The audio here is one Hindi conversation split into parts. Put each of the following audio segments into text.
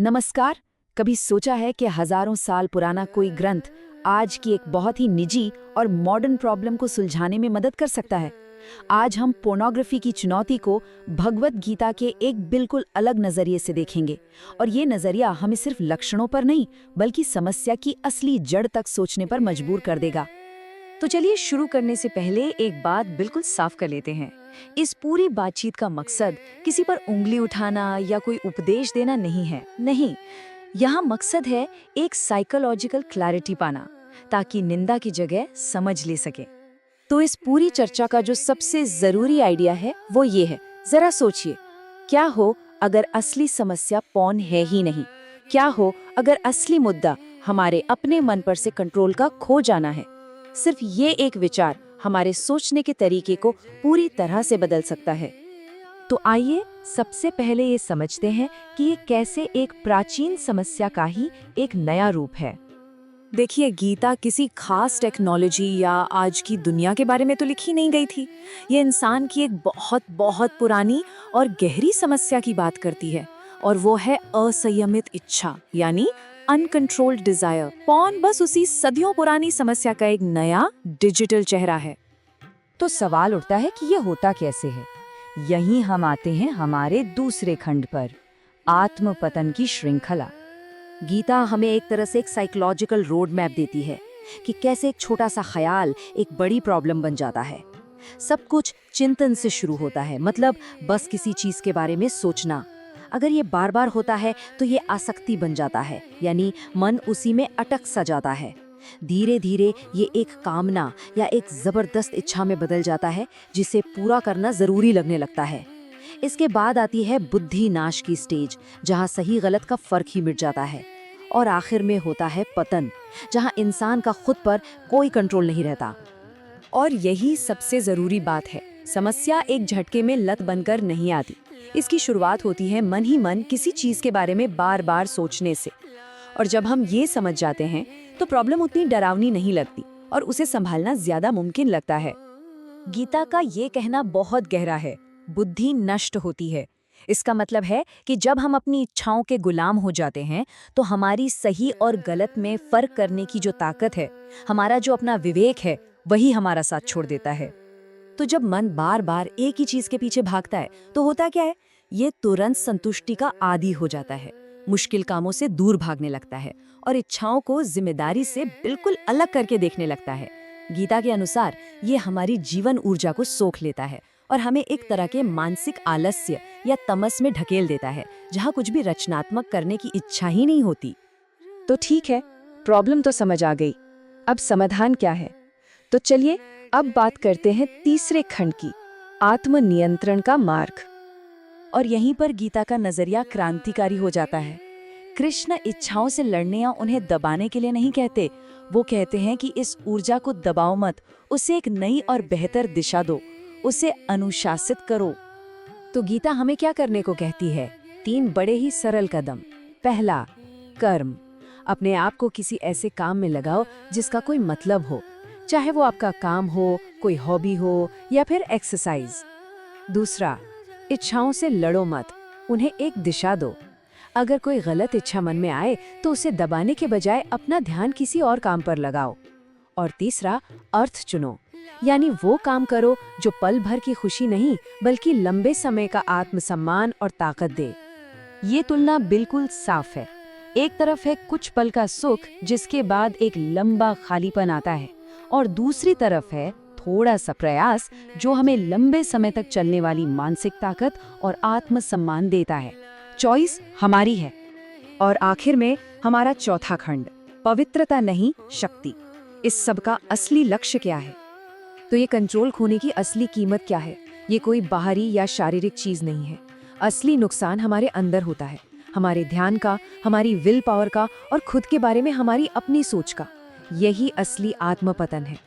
नमस्कार। कभी सोचा है कि हजारों साल पुराना कोई ग्रंथ आज की एक बहुत ही निजी और मॉडर्न प्रॉब्लम को सुलझाने में मदद कर सकता है? आज हम पोर्नोग्राफी की चुनौती को भगवत गीता के एक बिल्कुल अलग नजरिए से देखेंगे, और ये नजरिया हमें सिर्फ लक्षणों पर नहीं बल्कि समस्या की असली जड़ तक सोचने पर मजबूर कर देगा। तो चलिए शुरू करने से पहले एक बात बिल्कुल साफ कर लेते हैं। इस पूरी बातचीत का मकसद किसी पर उंगली उठाना या कोई उपदेश देना नहीं है। नहीं, यहाँ मकसद है एक साइकोलॉजिकल क्लैरिटी पाना, ताकि निंदा की जगह समझ ले सके। तो इस पूरी चर्चा का जो सबसे जरूरी आइडिया है वो ये है, जरा सोचिए, क्या हो अगर असली समस्या पॉर्न है ही नहीं? क्या हो अगर असली मुद्दा हमारे अपने मन पर से कंट्रोल का खो जाना है? सिर्फ ये एक विचार हमारे सोचने के तरीके को पूरी तरह से बदल सकता है। तो आइए सबसे पहले ये समझते हैं कि ये कैसे एक प्राचीन समस्या का ही एक नया रूप है। देखिए, गीता किसी खास टेक्नोलॉजी या आज की दुनिया के बारे में तो लिखी नहीं गई थी। ये इंसान की एक बहुत बहुत पुरानी और गहरी समस्या की बात करती है, और वो है असंयमित इच्छा, यानी अनकंट्रोल्ड डिजायर। पॉर्न बस उसी सदियों पुरानी समस्या का एक नया डिजिटल चेहरा है। तो सवाल उठता है कि ये होता कैसे है? यहीं हम आते हैं हमारे दूसरे खंड पर, आत्मपतन की श्रृंखला। गीता हमें एक तरह से एक साइकोलॉजिकल रोड मैप देती है कि कैसे एक छोटा सा ख्याल एक बड़ी प्रॉब्लम बन जाता है। सब कुछ चिंतन से शुरू होता है, मतलब बस किसी चीज के बारे में सोचना। अगर ये बार बार होता है तो ये आसक्ति बन जाता है, यानी मन उसी में अटक सा जाता है। धीरे धीरे ये एक कामना या एक जबरदस्त इच्छा में बदल जाता है, जिसे पूरा करना जरूरी लगने लगता है। इसके बाद आती है बुद्धि नाश की स्टेज, जहाँ सही गलत का फर्क ही मिट जाता है। और आखिर में होता है पतन, जहाँ इंसान का खुद पर कोई कंट्रोल नहीं रहता। और यही सबसे जरूरी बात है, समस्या एक झटके में लत बनकर नहीं आती। इसकी शुरुआत होती है मन ही मन किसी चीज के बारे में बार बार सोचने से। और जब हम ये समझ जाते हैं तो प्रॉब्लम उतनी डरावनी नहीं लगती और उसे संभालना ज्यादा मुमकिन लगता है। गीता का ये कहना बहुत गहरा है, बुद्धि नष्ट होती है। इसका मतलब है कि जब हम अपनी इच्छाओं के गुलाम हो जाते हैं तो हमारी सही और गलत में फर्क करने की जो ताकत है, हमारा जो अपना विवेक है, वही हमारा साथ छोड़ देता है। तो जब मन बार बार एक ही चीज के पीछे भागता है तो होता क्या है? ये तुरंत संतुष्टि का आदी हो जाता है, मुश्किल कामों से दूर भागने लगता है और इच्छाओं को जिम्मेदारी से बिल्कुल अलग करके देखने लगता है। गीता के अनुसार ये हमारी जीवन ऊर्जा को सोख लेता है और हमें एक तरह के मानसिक आलस्य या तमस में ढकेल देता है, जहाँ कुछ भी रचनात्मक करने की इच्छा ही नहीं होती। तो ठीक है, प्रॉब्लम तो समझ आ गई। अब समाधान क्या है? तो चलिए अब बात करते हैं तीसरे खंड की, आत्मनियंत्रण का मार्ग। और यहीं पर गीता का नजरिया क्रांतिकारी हो जाता है। कृष्ण इच्छाओं से लड़ने या उन्हें दबाने के लिए नहीं कहते, वो कहते हैं कि इस ऊर्जा को दबाओ मत, उसे एक नई और बेहतर दिशा दो, उसे अनुशासित करो। तो गीता हमें क्या करने को कहती है? 3 बड़े ही सरल कदम। पहला, कर्म। अपने आप को किसी ऐसे काम में लगाओ जिसका कोई मतलब हो, चाहे वो आपका काम हो, कोई हॉबी हो या फिर एक्सरसाइज। दूसरा, इच्छाओं से लड़ो मत, उन्हें एक दिशा दो। अगर कोई गलत इच्छा मन में आए तो उसे दबाने के बजाय अपना ध्यान किसी और काम पर लगाओ। और तीसरा, अर्थ चुनो, यानी वो काम करो जो पल भर की खुशी नहीं बल्कि लंबे समय का आत्मसम्मान और ताकत दे। ये तुलना बिल्कुल साफ है। एक तरफ है कुछ पल का सुख जिसके बाद एक लंबा खालीपन आता है, और दूसरी तरफ है थोड़ा सा प्रयास जो हमें लंबे समय तक चलने वाली मानसिक ताकत और आत्मसम्मान देता है। चॉइस हमारी है। और आखिर में हमारा चौथा खंड, पवित्रता नहीं शक्ति। इस सब का असली लक्ष्य क्या है? तो ये कंट्रोल खोने की असली कीमत क्या है? ये कोई बाहरी या शारीरिक चीज नहीं है। असली नुकसान हमारे अंदर होता है, हमारे ध्यान का, हमारी विल पावर का और खुद के बारे में हमारी अपनी सोच का। यही असली आत्मपतन है।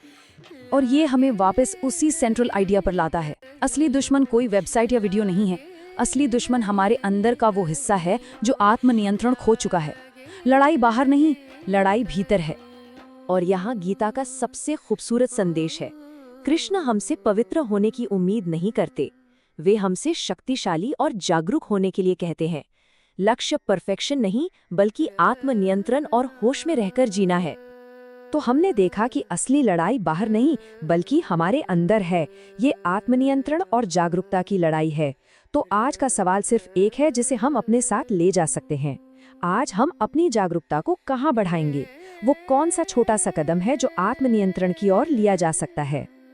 और ये हमें वापस उसी सेंट्रल आइडिया पर लाता है। असली दुश्मन कोई वेबसाइट या वीडियो नहीं है। असली दुश्मन हमारे अंदर का वो हिस्सा है जो आत्मनियंत्रण खो चुका है। लड़ाई बाहर नहीं, लड़ाई भीतर है। और यहाँ गीता का सबसे खूबसूरत संदेश है, कृष्ण हमसे पवित्र होने की उम्मीद नहीं करते, वे हमसे शक्तिशाली और जागरूक होने के लिए कहते हैं। लक्ष्य परफेक्शन नहीं, बल्कि आत्मनियंत्रण और होश में रहकर जीना है। तो हमने देखा कि असली लड़ाई बाहर नहीं बल्कि हमारे अंदर है। ये आत्मनियंत्रण और जागरूकता की लड़ाई है। तो आज का सवाल सिर्फ एक है जिसे हम अपने साथ ले जा सकते हैं। आज हम अपनी जागरूकता को कहाँ बढ़ाएंगे? वो कौन सा छोटा सा कदम है जो आत्मनियंत्रण की ओर लिया जा सकता है?